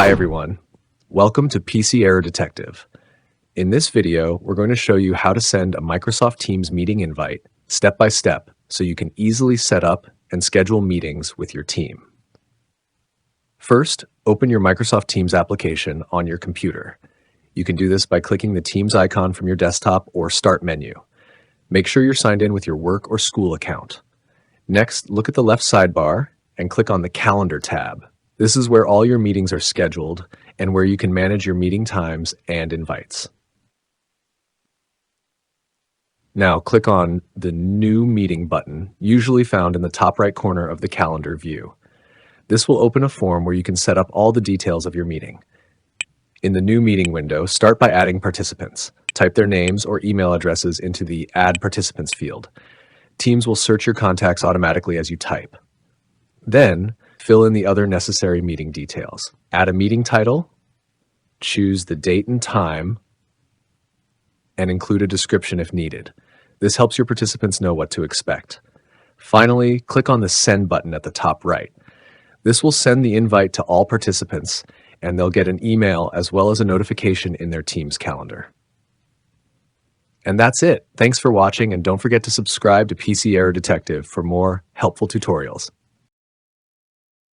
Hi everyone, welcome to PC Error Detective. In this video, we're going to show you how to send a Microsoft Teams meeting invite step by step so you can easily set up and schedule meetings with your team. First, open your Microsoft Teams application on your computer. You can do this by clicking the Teams icon from your desktop or Start menu. Make sure you're signed in with your work or school account. Next, look at the left sidebar and click on the Calendar tab. This is where all your meetings are scheduled and where you can manage your meeting times and invites. Now click on the New Meeting button, usually found in the top right corner of the calendar view. This will open a form where you can set up all the details of your meeting. In the New Meeting window, start by adding participants. Type their names or email addresses into the Add Participants field. Teams will search your contacts automatically as you type. Then, fill in the other necessary meeting details. Add a meeting title, choose the date and time, and include a description if needed. This helps your participants know what to expect. Finally, click on the Send button at the top right. This will send the invite to all participants, and they'll get an email as well as a notification in their Teams calendar. And that's it. Thanks for watching, and don't forget to subscribe to PC Error Detective for more helpful tutorials.